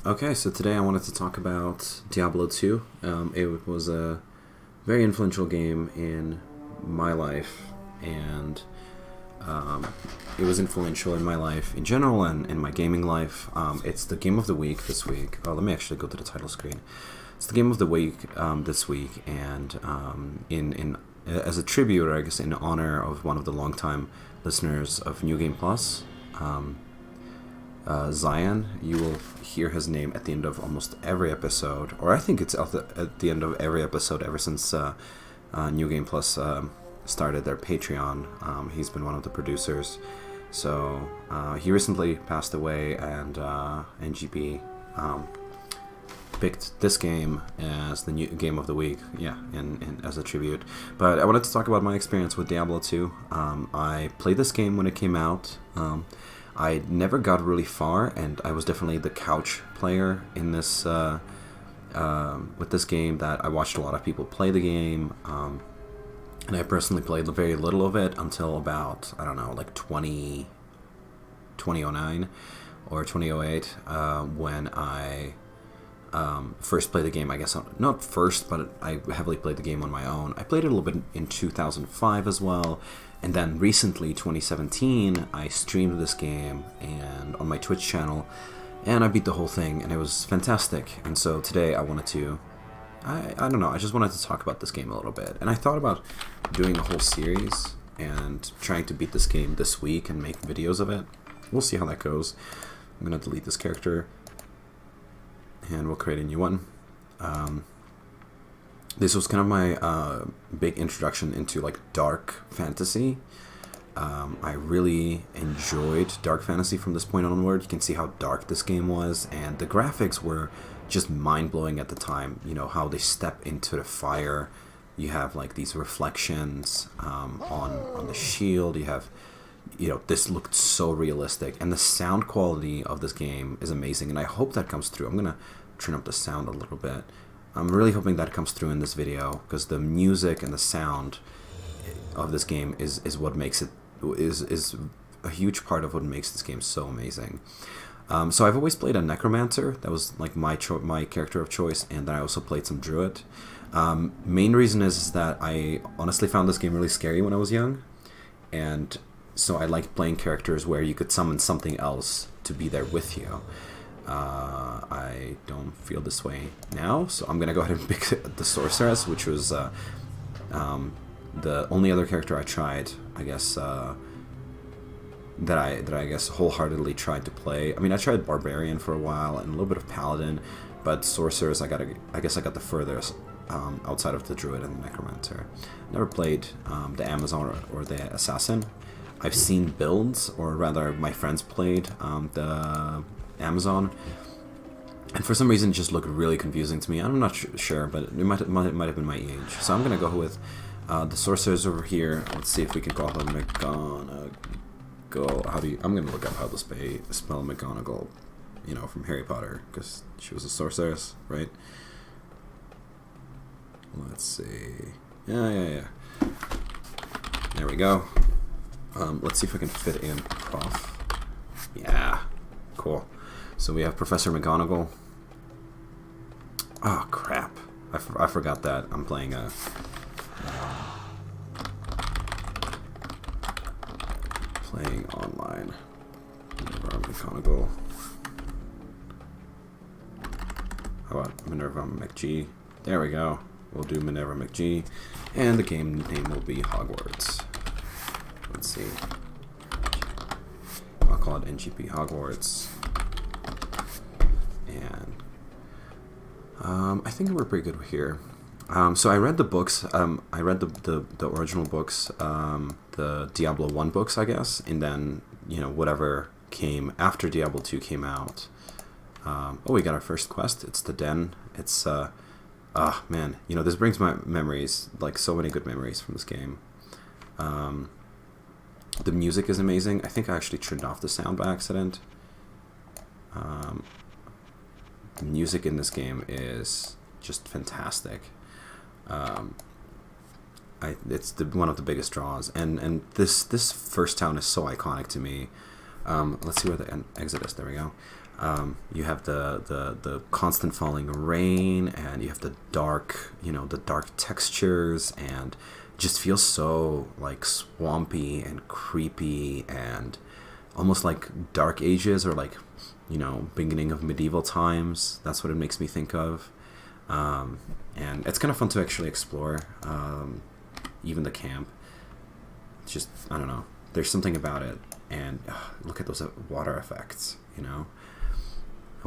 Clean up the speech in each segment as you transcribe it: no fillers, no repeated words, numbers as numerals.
Okay, so today I wanted to talk about Diablo II. It was a very influential game in my life, and um, it was influential in my life in general and in my gaming life. It's the game of the week this week. Oh, let me actually go to the title screen. It's the game of the week this week, and in as a tribute, or I guess in honor of one of the longtime listeners of New Game Plus. Zion. You will hear his name at the end of almost every episode, or I think it's at the end of every episode ever since New Game Plus started their Patreon. He's been one of the producers. So he recently passed away, and NGP picked this game as the new game of the week, and as a tribute. But I wanted to talk about my experience with Diablo 2. I played this game when it came out. I never got really far, and I was definitely the couch player in this with this game. That I watched a lot of people play the game, and I personally played very little of it until about, I don't know, like 2009 or 2008, when I first played the game. I guess not first, but I heavily played the game on my own. I played it a little bit in 2005 as well. And then recently, 2017, I streamed this game and on my Twitch channel, and I beat the whole thing, and it was fantastic. And so today I wanted to, I don't know, I just wanted to talk about this game a little bit. And I thought about doing a whole series and trying to beat this game this week and make videos of it. We'll see how that goes. I'm going to delete this character, and we'll create a new one. This was kind of my big introduction into like dark fantasy. I really enjoyed dark fantasy from this point onward. You can see how dark this game was, and the graphics were just mind-blowing at the time. You know, how they step into the fire. You have like these reflections on the shield. You have, this looked so realistic, and the sound quality of this game is amazing, and I hope that comes through. I'm gonna turn up the sound a little bit. I'm really hoping that comes through in this video, because the music and the sound of this game is what makes it, is a huge part of what makes this game so amazing. So I've always played a necromancer. That was like my character of choice, and then I also played some druid. Main reason is that I honestly found this game really scary when I was young, and so I liked playing characters where you could summon something else to be there with you. I don't feel this way now, so I'm gonna go ahead and pick the sorceress, which was the only other character I tried, I guess, that I guess wholeheartedly tried to play. I mean, I tried barbarian for a while and a little bit of paladin, but sorceress I guess I got the furthest outside of the druid and the necromancer. Never played the Amazon or the assassin. I've seen builds, or rather, my friends played the Amazon, and for some reason it just looked really confusing to me. I'm not sure, but it might have been my age. So I'm gonna go with the sorcerers over here. Let's see if we can call her McGonagall. I'm gonna look up how to spell McGonagall, from Harry Potter, because she was a sorceress, right? Let's see. Yeah. There we go. Let's see if I can fit in Prof. Yeah, cool. So we have Professor McGonagall. Oh, crap. I forgot that I'm playing playing online. Minerva McGonagall. How about Minerva McG? There we go. We'll do Minerva McG. And the game name will be Hogwarts. Let's see. I'll call it NGP Hogwarts. And I think we're pretty good here. So I read the books. I read the original books, the Diablo 1 books, I guess, and then whatever came after Diablo 2 came out. Oh, we got our first quest. It's the Den. It's man, this brings my memories, like so many good memories from this game. The music is amazing. I think I actually turned off the sound by accident. The music in this game is just fantastic. It's one of the biggest draws, and this first town is so iconic to me. Let's see where the exit is. There we go. You have the constant falling rain, and you have the dark, the dark textures, and just feels so like swampy and creepy and almost like Dark Ages or like, beginning of medieval times. That's what it makes me think of. And it's kind of fun to actually explore, even the camp. It's just, I don't know. There's something about it. And look at those water effects, I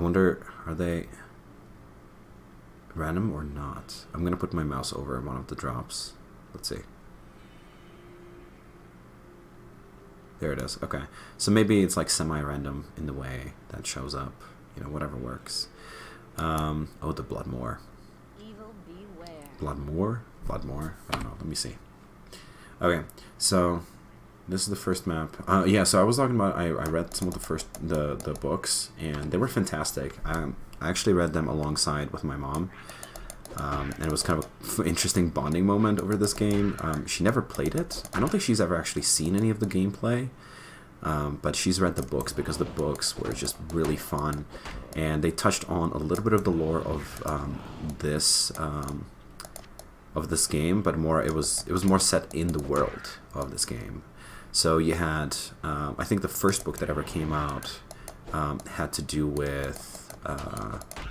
wonder, are they random or not? I'm going to put my mouse over one of the drops. Let's see. There it is. Okay. So maybe it's like semi-random in the way that shows up. Whatever works. Oh, the Bloodmoor. Evil beware. Bloodmoor? Bloodmoor? I don't know. Let me see. Okay. So this is the first map. Yeah, so I was talking about, I read some of the books, and they were fantastic. I actually read them alongside with my mom. And it was kind of an interesting bonding moment over this game. She never played it. I don't think she's ever actually seen any of the gameplay. But she's read the books because the books were just really fun. And they touched on a little bit of the lore of this game, but it was more set in the world of this game. So you had, I think the first book that ever came out had to do with,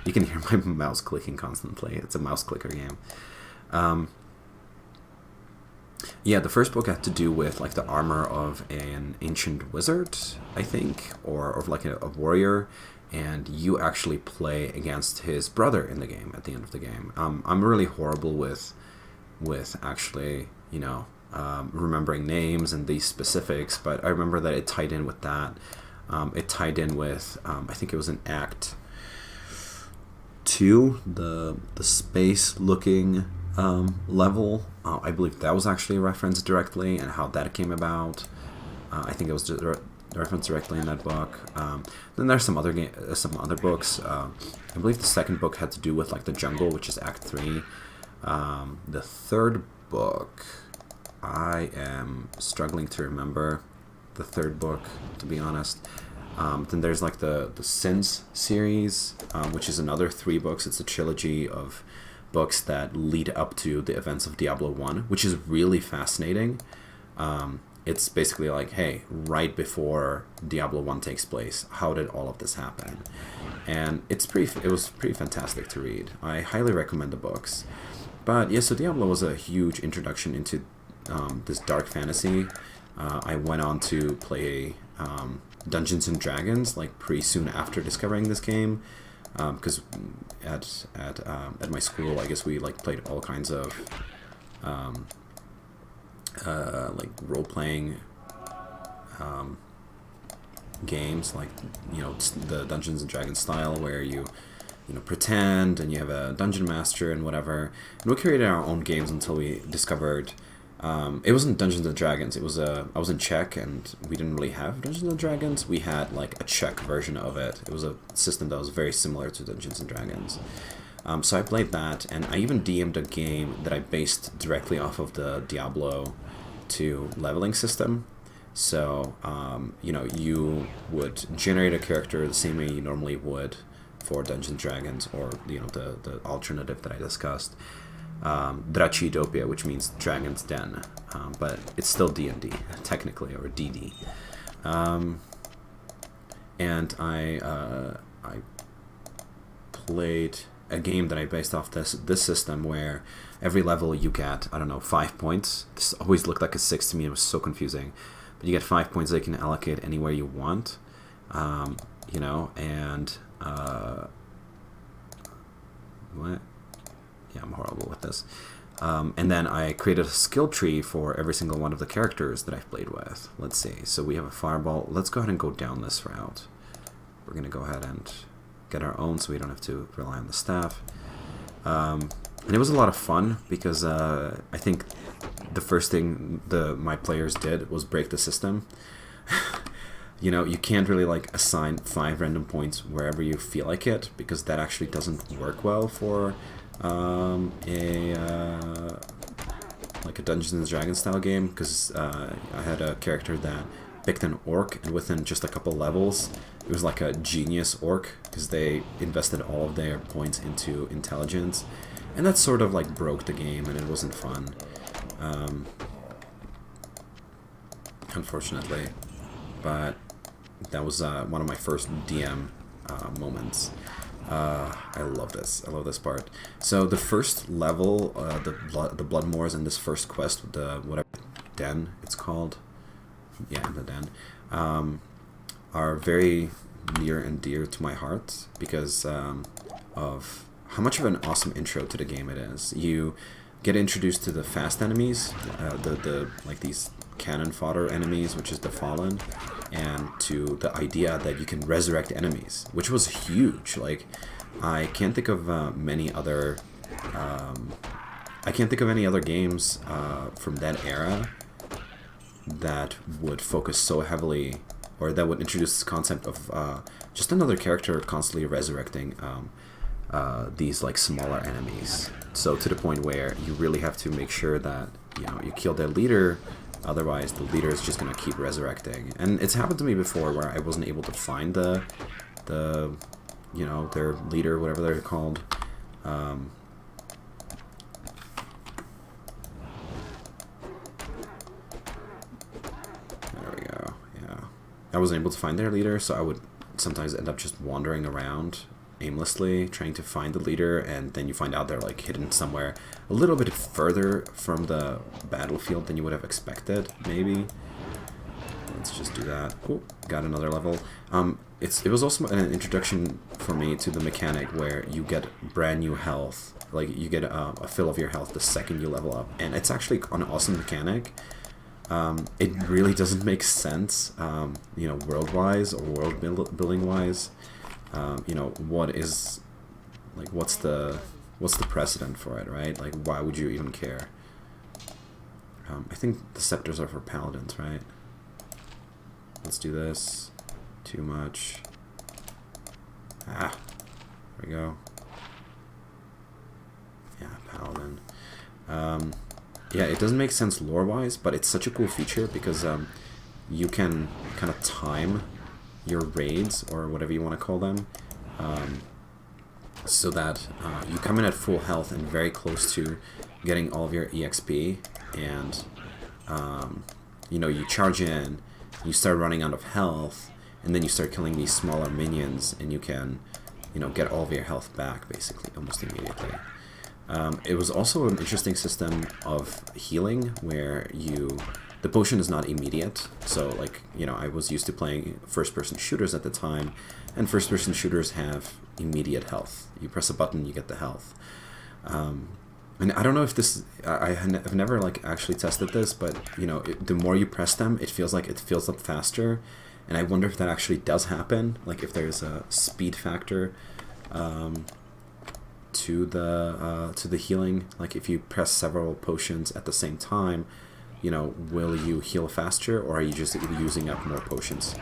you can hear my mouse clicking constantly. It's a mouse clicker game. Yeah, the first book had to do with like the armor of an ancient wizard, I think, or of like a warrior, and you actually play against his brother in the game at the end of the game. I'm really horrible with actually, remembering names and these specifics, but I remember that it tied in with that. It tied in with, I think it was in Act 2, the space-looking level. I believe that was actually a reference directly, and how that came about. I think it was referenced directly in that book. Then there's some other books. I believe the second book had to do with like the jungle, which is Act 3. The third book, I am struggling to remember the third book, to be honest. Then there's like the Sins series, which is another 3 books. It's a trilogy of books that lead up to the events of Diablo 1, which is really fascinating. It's basically like, hey, right before Diablo 1 takes place, how did all of this happen? And it was pretty fantastic to read. I highly recommend the books. But yeah, so Diablo was a huge introduction into this dark fantasy. I went on to play Dungeons and Dragons like pretty soon after discovering this game, because at my school, I guess we like played all kinds of like role playing games, like the Dungeons and Dragons style, where you pretend and you have a dungeon master and whatever. And we created our own games until we discovered. It wasn't Dungeons and Dragons. It was I was in Czech, and we didn't really have Dungeons and Dragons. We had like a Czech version of it. It was a system that was very similar to Dungeons and Dragons. So I played that, and I even DM'd a game that I based directly off of the Diablo 2 leveling system. So you would generate a character the same way you normally would for Dungeons and Dragons, or the alternative that I discussed. Dracidopia, which means Dragon's Den, but it's still D&D technically, or DD. And I played a game that I based off this system, where every level you get, I don't know, 5 points. This always looked like a 6 to me. It was so confusing, but you get 5 points that you can allocate anywhere you want. And what? Yeah, I'm horrible with this. And then I created a skill tree for every single one of the characters that I've played with. Let's see. So we have a fireball. Let's go ahead and go down this route. We're going to go ahead and get our own, so we don't have to rely on the staff. And it was a lot of fun, because I think the first thing my players did was break the system. You can't really like assign 5 random points wherever you feel like it, because that actually doesn't work well for like a Dungeons and Dragons style game, because I had a character that picked an orc, and within just a couple levels, it was like a genius orc, because they invested all of their points into intelligence, and that sort of like broke the game, and it wasn't fun, unfortunately. But that was one of my first DM moments. I love this. I love this part. So the first level, the Bloodmoors in this first quest, the whatever den it's called, yeah, the den, are very near and dear to my heart because of how much of an awesome intro to the game it is. You get introduced to the fast enemies, the like these cannon fodder enemies, which is the Fallen, and to the idea that you can resurrect enemies, which was huge. Like, I can't think of many other any other games from that era that would focus so heavily, or that would introduce this concept of just another character constantly resurrecting these like smaller enemies. So to the point where you really have to make sure that you kill their leader. Otherwise, the leader is just gonna keep resurrecting, and it's happened to me before where I wasn't able to find the their leader, whatever they're called. There we go. Yeah, I wasn't able to find their leader, so I would sometimes end up just wandering around aimlessly trying to find the leader, and then you find out they're like hidden somewhere a little bit further from the battlefield than you would have expected, maybe. Let's just do that. Oh, got another level. It was also an introduction for me to the mechanic where you get brand new health. Like, you get a fill of your health the second you level up, and it's actually an awesome mechanic. It really doesn't make sense, world-wise or world-building-wise. What is, like, what's the precedent for it, right? Like, why would you even care? I think the scepters are for paladins, right? Let's do this. Too much. There we go. Yeah, paladin. Yeah, it doesn't make sense lore-wise, but it's such a cool feature because you can kind of time your raids, or whatever you want to call them, so that you come in at full health and very close to getting all of your EXP, and you charge in, you start running out of health, and then you start killing these smaller minions, and you can get all of your health back basically almost immediately. It was also an interesting system of healing where the potion is not immediate. So, like, I was used to playing first-person shooters at the time, and first-person shooters have immediate health. You press a button, you get the health. And I don't know if this... I've never, like, actually tested this, but, the more you press them, it feels like it fills up faster. And I wonder if that actually does happen. Like, if there's a speed factor to the healing. Like, if you press several potions at the same time, will you heal faster, or are you just using up more potions?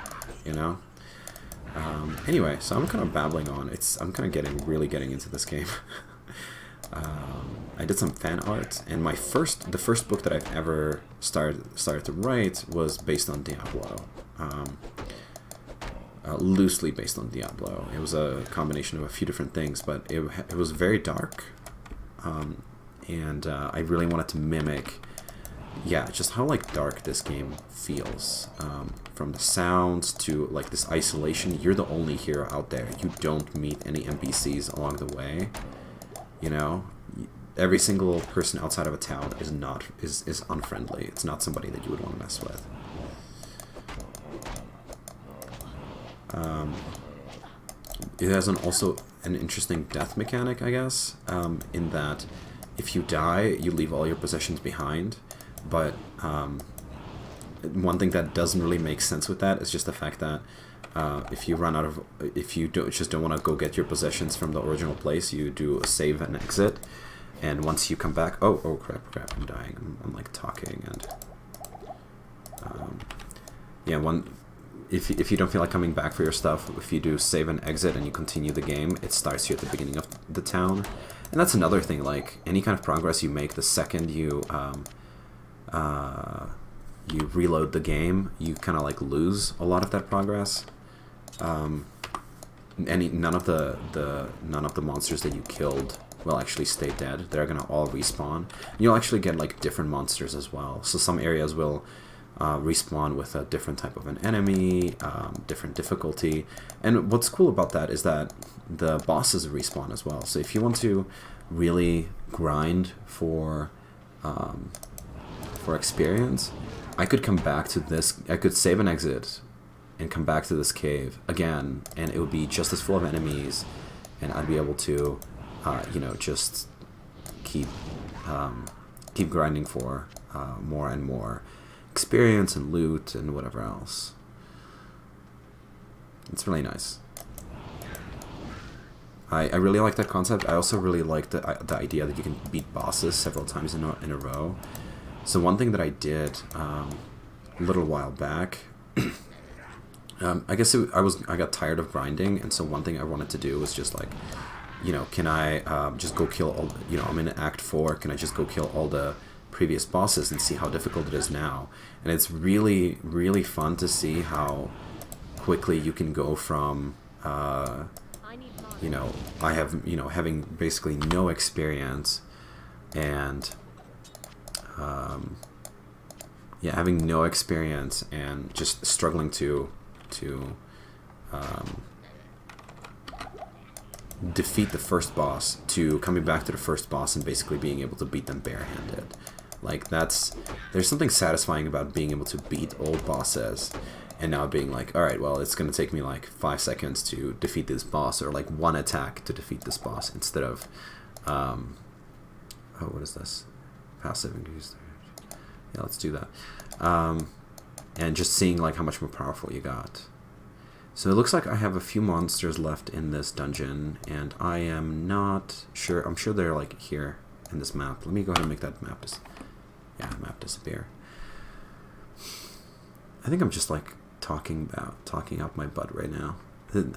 Anyway, so I'm kind of babbling on. I'm kind of really getting into this game. I did some fan art, and the first book that I've ever started to write was based on Diablo. Loosely based on Diablo. It was a combination of a few different things, but it was very dark, and I really wanted to mimic, just how like dark this game feels. From the sounds to like this isolation. You're the only hero out there. You don't meet any NPCs along the way. Every single person outside of a town is unfriendly. It's not somebody that you would want to mess with. It has also an interesting death mechanic, I guess, in that if you die, you leave all your possessions behind, but one thing that doesn't really make sense with that is just the fact that if you don't want to go get your possessions from the original place, you do a save and exit, and once you come back, oh crap, I'm dying, I'm like talking, and if you don't feel like coming back for your stuff, if you do save and exit and you continue the game, it starts you at the beginning of the town. And that's another thing, like, any kind of progress you make the second you you reload the game, you kind of like lose a lot of that progress. None of the monsters that you killed will actually stay dead. They're gonna all respawn. You'll actually get like different monsters as well. So some areas will respawn with a different type of an enemy, different difficulty. And what's cool about that is that the bosses respawn as well. So if you want to really grind for experience, I could come back to this. I could save and exit and come back to this cave again, and it would be just as full of enemies, and I'd be able to, you know, just keep grinding for more and more experience and loot and whatever else. It's really nice. I really like that concept. I also really like the idea that you can beat bosses several times in a row. So one thing that I did a little while back, I guess I got tired of grinding, and so one thing I wanted to do was just like, you know, can I just go kill all, you know, I'm in Act 4, can I just go kill all the previous bosses and see how difficult it is now? And it's really, really fun to see how quickly you can go from, you know, I have, you know, having basically no experience and, yeah, having no experience and just struggling to defeat the first boss, to coming back to the first boss and basically being able to beat them barehanded. Like, there's something satisfying about being able to beat old bosses and now being like, alright, well, it's going to take me like 5 seconds to defeat this boss, or like one attack to defeat this boss, instead of, oh, what is this? Passive increase. Yeah, let's do that. And just seeing like how much more powerful you got. So it looks like I have a few monsters left in this dungeon, and I am not sure. I'm sure they're like here in this map. Let me go ahead and make that map map disappear. I think I'm just like talking up my butt right now.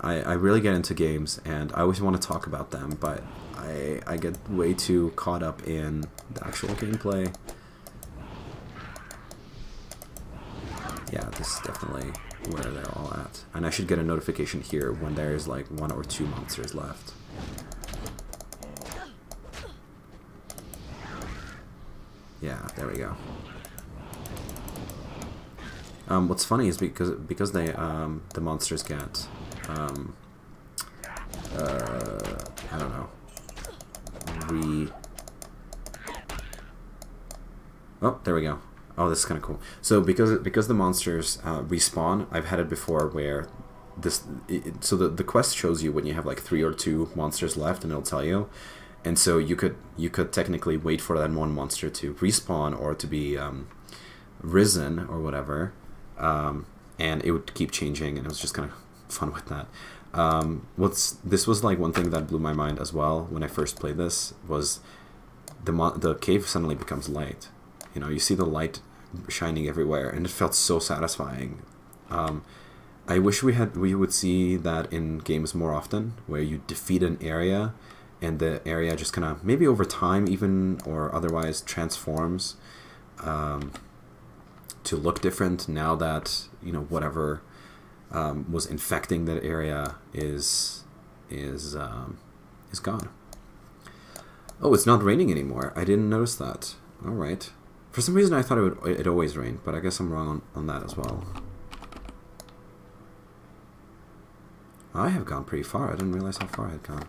I really get into games, and I always want to talk about them, but I get way too caught up in the actual gameplay. Yeah, this is definitely where they're all at. And I should get a notification here when there's like 1 or 2 monsters left. Yeah, there we go. What's funny is because they the monsters get I don't know, oh, there we go. Oh, this is kind of cool. So because the monsters respawn, I've had it before where so the quest shows you when you have like 3 or 2 monsters left, and it'll tell you. And so you could technically wait for that one monster to respawn or to be risen or whatever, and it would keep changing, and it was just kind of fun with that. This was like one thing that blew my mind as well when I first played this, was the cave suddenly becomes light. You know, you see the light shining everywhere, and it felt so satisfying. I wish we would see that in games more often, where you defeat an area and the area just kind of, maybe over time even, or otherwise transforms to look different now that, you know, whatever was infecting that area is gone. Oh, it's not raining anymore. I didn't notice that. All right. For some reason, I thought it always rained, but I guess I'm wrong on that as well. I have gone pretty far. I didn't realize how far I had gone.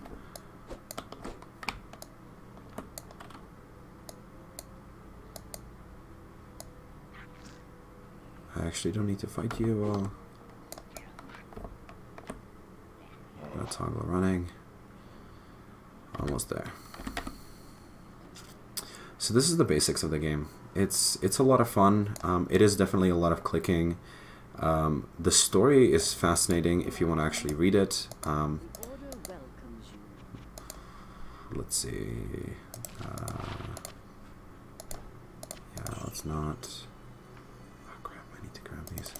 I actually don't need to fight you. Gotta toggle running. Almost there. So this is the basics of the game. It's a lot of fun. It is definitely a lot of clicking. The story is fascinating if you want to actually read it. Let's see. Yeah, let's not. Oh crap! I need to grab these.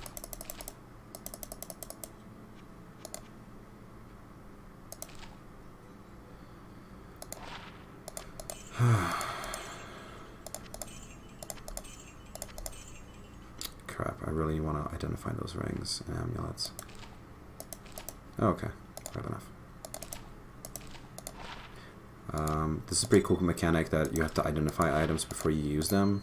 really want to identify those rings and amulets. Okay, fair enough. This is a pretty cool mechanic that you have to identify items before you use them.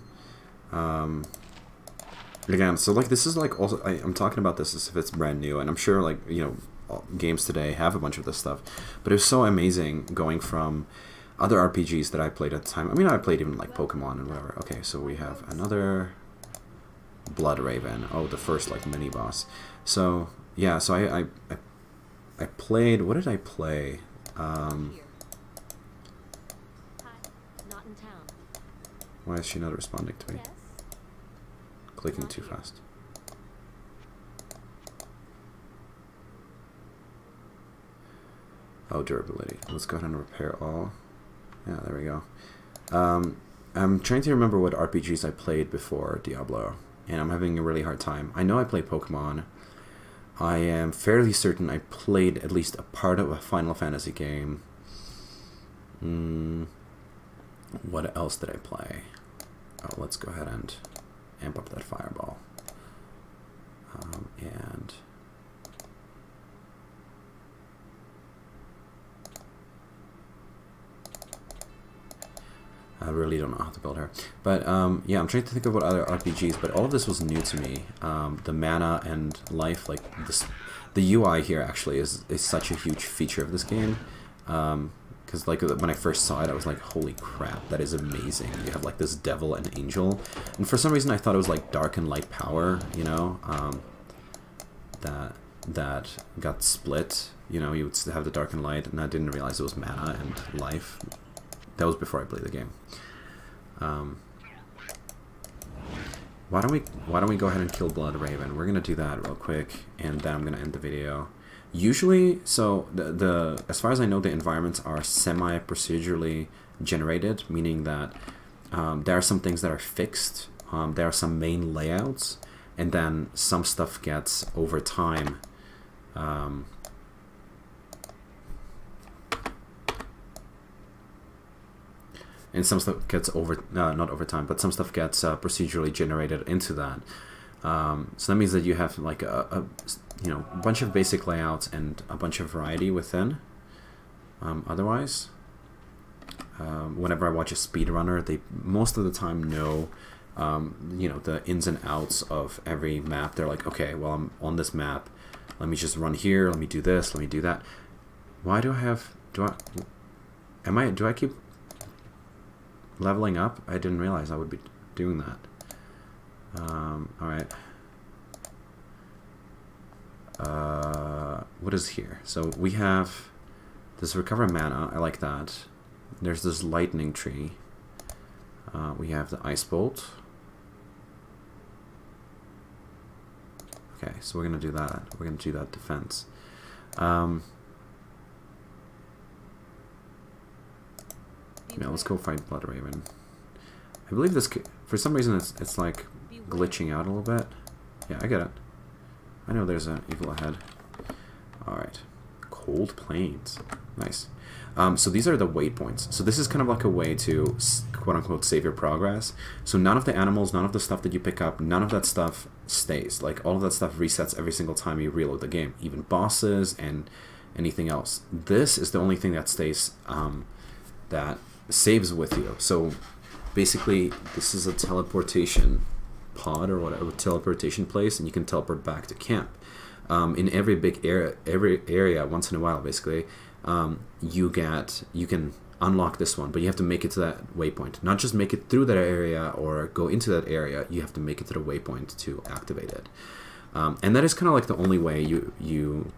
Again, so like this is like also I'm talking about this as if it's brand new, and I'm sure like games today have a bunch of this stuff, but it was so amazing going from other RPGs that I played at the time. I mean, I played even like Pokemon and whatever. Okay, so we have another Blood Raven. Oh, the first like mini boss. So yeah, so I played. What did I play? Hi, not in town. Why is she not responding to me? Yes. Clicking Not too here. fast. Oh, durability. Let's go ahead and repair all. Yeah, there we go. I'm trying to remember what RPGs I played before Diablo, and I'm having a really hard time. I know I played Pokemon. I am fairly certain I played at least a part of a Final Fantasy game. What else did I play? Oh, let's go ahead and amp up that fireball. And I really don't know how to build her. But yeah, I'm trying to think of what other RPGs, but all of this was new to me. The mana and life, like this, the UI here actually is such a huge feature of this game. Because like when I first saw it, I was like, holy crap, that is amazing. You have like this devil and angel. And for some reason I thought it was like dark and light power, you know, that got split. You know, you would have the dark and light, and I didn't realize it was mana and life. That was before I played the game. Why don't we go ahead and kill Blood Raven? We're gonna do that real quick, and then I'm gonna end the video. Usually, so the as far as I know, the environments are semi-procedurally generated, meaning that there are some things that are fixed. There are some main layouts, and then some stuff gets over time. And some stuff gets not over time, but some stuff gets procedurally generated into that. So that means that you have like a bunch of basic layouts and a bunch of variety within. Otherwise, whenever I watch a speedrunner, they most of the time know the ins and outs of every map. They're like, okay, well, I'm on this map. Let me just run here. Let me do this. Let me do that. Why do I have? Do I keep leveling up? I didn't realize I would be doing that. Alright. What is here? So we have this recover mana. I like that. There's this lightning tree. We have the ice bolt. Okay, so we're gonna do that. We're gonna do that defense. Yeah, let's go fight Blood Raven. I believe this, for some reason, it's like glitching out a little bit. Yeah, I get it. I know there's an evil ahead. Alright. Cold Plains. Nice. So these are the waypoints. So this is kind of like a way to, quote-unquote, save your progress. So none of the animals, none of the stuff that you pick up, none of that stuff stays. Like, all of that stuff resets every single time you reload the game. Even bosses and anything else. This is the only thing that stays, that saves with you. So basically this is a teleportation pod or whatever, teleportation place, and you can teleport back to camp. In every big area once in a while, basically, you can unlock this one, but you have to make it to that waypoint. Not just make it through that area or go into that area, you have to make it to the waypoint to activate it. And that is kind of like the only way you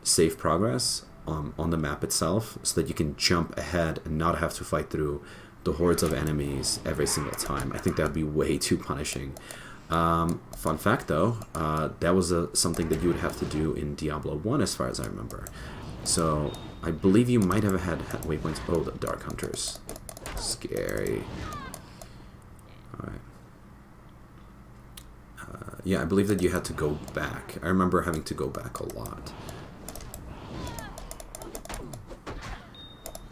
save progress on the map itself, so that you can jump ahead and not have to fight through the hordes of enemies every single time. I think that would be way too punishing. Fun fact though, that was something that you would have to do in Diablo 1 as far as I remember. So I believe you might have had waypoints. Oh, the Dark Hunters. Scary. Alright. Yeah, I believe that you had to go back. I remember having to go back a lot.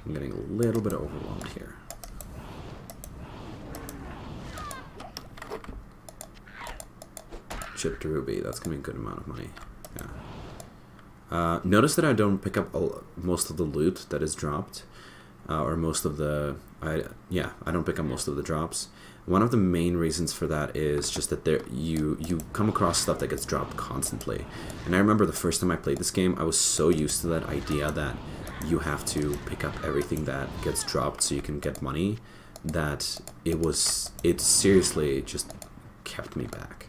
I'm getting a little bit overwhelmed here. chipped ruby. That's gonna be a good amount of money. Yeah. Notice that I don't pick up most of the loot that is dropped, or most of the. I don't pick up most of the drops. One of the main reasons for that is just that you come across stuff that gets dropped constantly. And I remember the first time I played this game, I was so used to that idea that you have to pick up everything that gets dropped so you can get money, that it seriously just kept me back.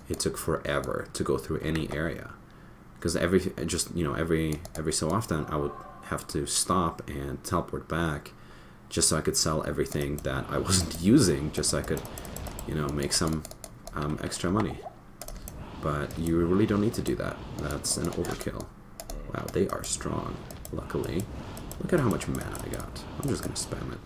It took forever to go through any area, because every so often I would have to stop and teleport back just so I could sell everything that I wasn't using, just so I could, make some extra money. But you really don't need to do that. That's an overkill. Wow, they are strong. Luckily, look at how much mana I got. I'm just gonna spam it.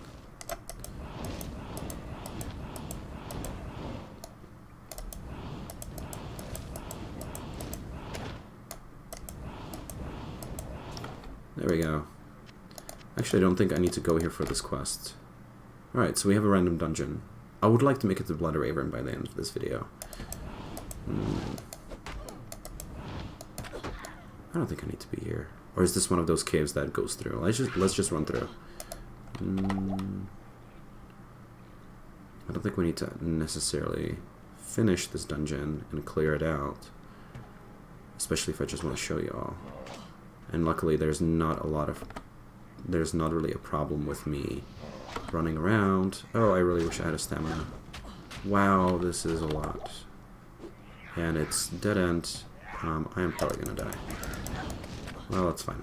There we go. Actually, I don't think I need to go here for this quest. Alright, so we have a random dungeon. I would like to make it to Blood Raven by the end of this video. I don't think I need to be here. Or is this one of those caves that goes through? Let's just run through. I don't think we need to necessarily finish this dungeon and clear it out. Especially if I just want to show you all. And luckily there's not really a problem with me running around. Oh, I really wish I had a stamina. Wow, this is a lot. And it's dead end. I am probably gonna die. Well, that's fine.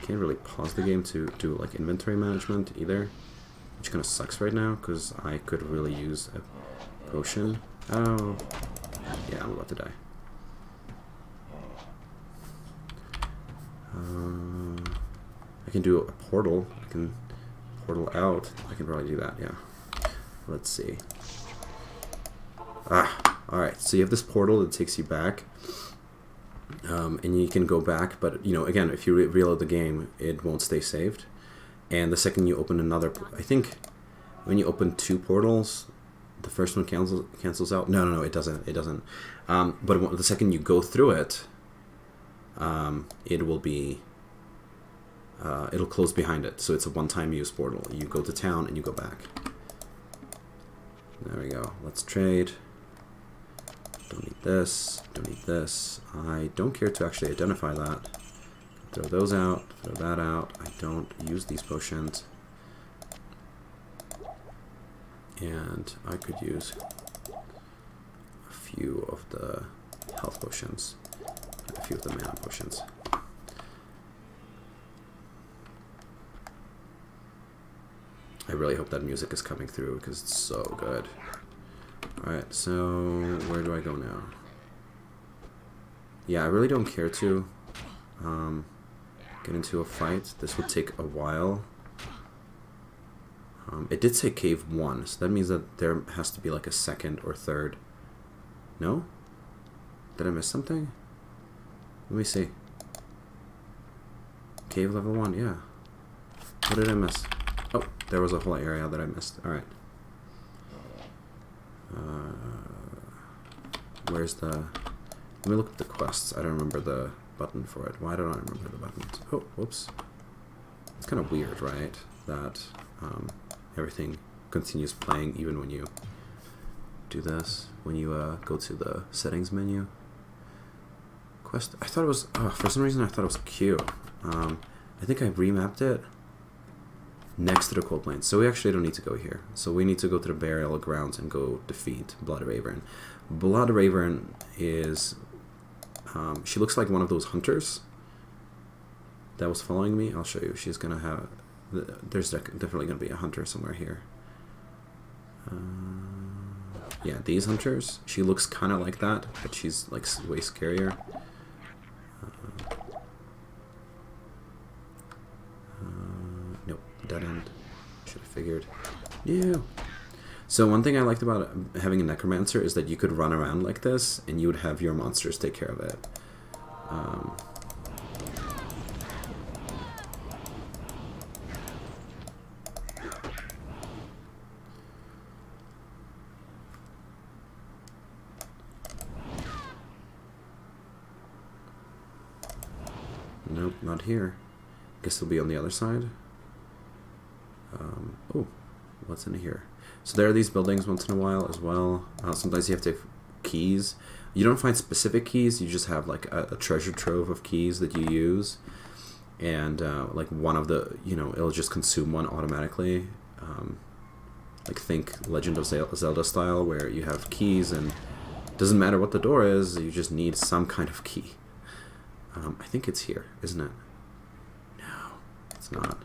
Can't really pause the game to do like inventory management either, which kind of sucks right now because I could really use a potion. Oh, yeah, I'm about to die. I can do a portal. I can portal out. I can probably do that, yeah. Let's see. Alright, so you have this portal that takes you back. And you can go back, but, again, if you reload the game, it won't stay saved. And the second you open another... I think when you open two portals, the first one cancels out. No, it doesn't. It doesn't. But the second you go through it, it will be... it'll close behind it, so it's a one-time use portal. You go to town and you go back. There we go. Let's trade. Don't need this. Don't need this. I don't care to actually identify that. Throw those out. Throw that out. I don't use these potions. And I could use a few of the health potions. A few of the mana potions. I really hope that music is coming through because it's so good. Alright, so where do I go now? Yeah, I really don't care to get into a fight. This would take a while. It did say cave 1, so that means that there has to be like a second or third. No? Did I miss something? Let me see. Cave level 1, yeah. What did I miss? Oh, there was a whole area that I missed. Alright. Where's the... Let me look at the quests. I don't remember the button for it. Why don't I remember the buttons? Oh, whoops. It's kind of weird, right? That everything continues playing even when you do this. When you go to the settings menu. Quest... I thought it was... Oh, for some reason I thought it was Q. I think I remapped it next to the cold plains. So we actually don't need to go here. So we need to go to the burial grounds and go defeat Blood Raven. Blood Raven is... she looks like one of those hunters that was following me. I'll show you. She's going to have... There's definitely going to be a hunter somewhere here. Yeah, these hunters. She looks kind of like that, but she's like way scarier. Nope, dead end. Should have figured. Yeah. So one thing I liked about having a necromancer is that you could run around like this, and you would have your monsters take care of it. Nope, not here. Guess it'll be on the other side. Oh, what's in here? So there are these buildings once in a while as well. Sometimes you have to have keys. You don't find specific keys, you just have like a treasure trove of keys that you use. And like one of the, it'll just consume one automatically. Like think Legend of Zelda style, where you have keys and it doesn't matter what the door is, you just need some kind of key. I think it's here, isn't it? No, it's not.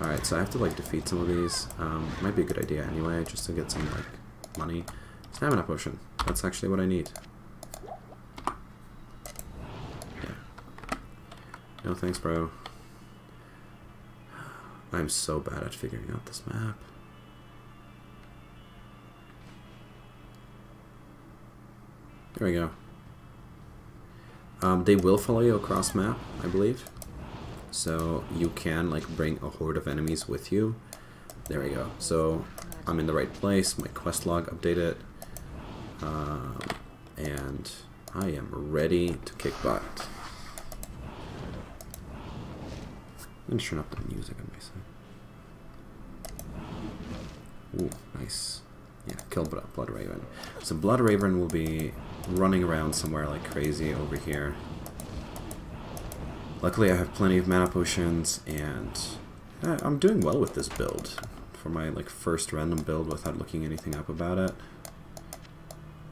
Alright, so I have to like defeat some of these. Might be a good idea anyway, just to get some like money. Stamina potion. That's actually what I need. Yeah. No thanks, bro. I'm so bad at figuring out this map. There we go. They will follow you across map, I believe. So you can like bring a horde of enemies with you. There we go. So I'm in the right place. My quest log updated. And I am ready to kick butt. I'm gonna turn up the music on my side. Ooh, nice. Yeah, kill Blood Raven. So Blood Raven will be running around somewhere like crazy over here. Luckily I have plenty of mana potions, and I'm doing well with this build. For my like first random build without looking anything up about it.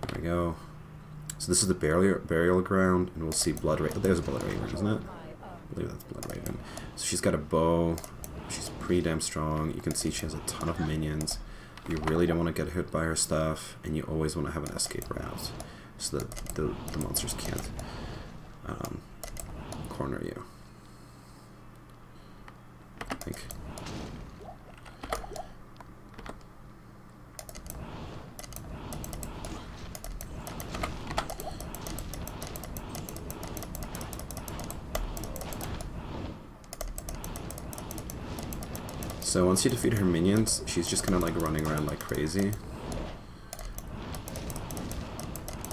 There we go. So this is the burial ground, and we'll see Blood Raven. There's a Blood Raven, isn't it? I believe that's Blood Raven. So she's got a bow. She's pretty damn strong. You can see she has a ton of minions. You really don't want to get hit by her stuff, and you always want to have an escape route so that the monsters can't corner you. I think. So once you defeat her minions, she's just kind of like running around like crazy.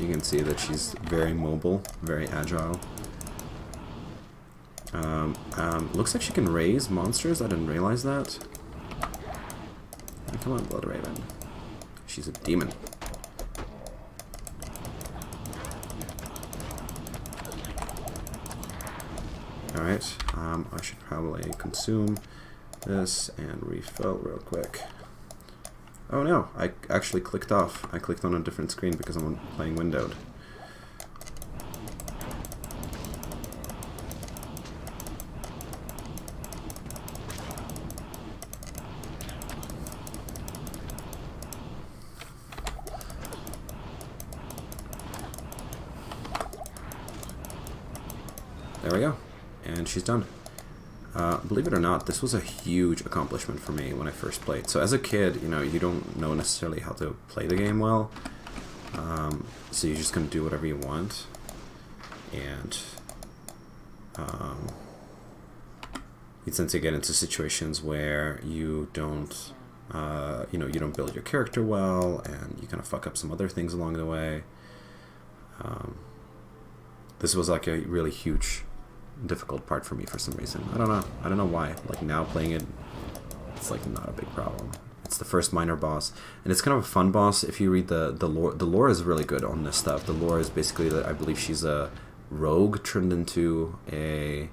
You can see that she's very mobile, very agile. Looks like she can raise monsters. I didn't realize that. Come on, Blood Raven. She's a demon. Alright, I should probably consume this and refill real quick. Oh no, I actually clicked off. I clicked on a different screen because I'm playing windowed. There we go. And she's done. Believe it or not, this was a huge accomplishment for me when I first played. So as a kid, you don't know necessarily how to play the game well. So you're just going to do whatever you want. And you tend to get into situations where you don't, you don't build your character well, and you kind of fuck up some other things along the way. This was like a really huge difficult part for me for some reason. I don't know why. Like now playing it, it's like not a big problem. It's the first minor boss, and it's kind of a fun boss if you read the lore. The lore is really good on this stuff. The lore is basically that I believe she's a rogue turned into a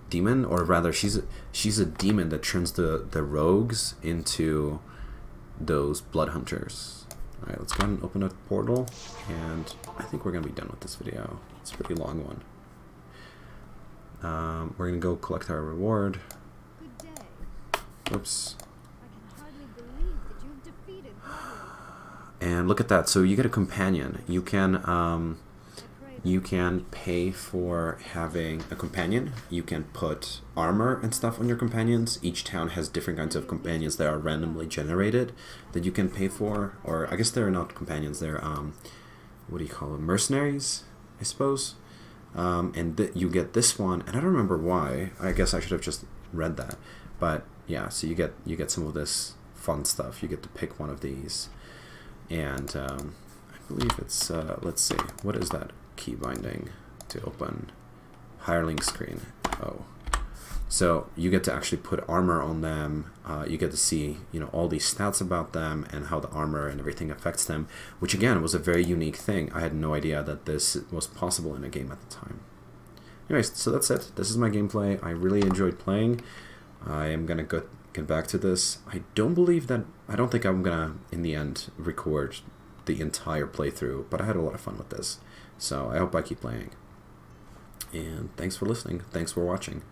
demon, or rather she's a demon that turns the rogues into those blood hunters. Alright, let's go ahead and open a portal, and I think we're gonna be done with this video. It's a pretty long one. We're gonna go collect our reward. Good day. Oops. I can hardly believe that you've defeated And look at that. So you get a companion. You can pay for having a companion. You can put armor and stuff on your companions. Each town has different kinds of companions that are randomly generated that you can pay for. Or I guess they're not companions. They're what do you call them? Mercenaries, I suppose. And you get this one, and I don't remember why. I guess I should have just read that. But yeah, so you get some of this fun stuff. You get to pick one of these, and I believe it's let's see, what is that key binding to open? hireling screen. Oh. So you get to actually put armor on them. You get to see, all these stats about them and how the armor and everything affects them, which again was a very unique thing. I had no idea that this was possible in a game at the time. Anyways, so that's it. This is my gameplay. I really enjoyed playing. I am gonna get back to this. I don't think I'm gonna, in the end, record the entire playthrough, but I had a lot of fun with this. So I hope I keep playing. And thanks for listening. Thanks for watching.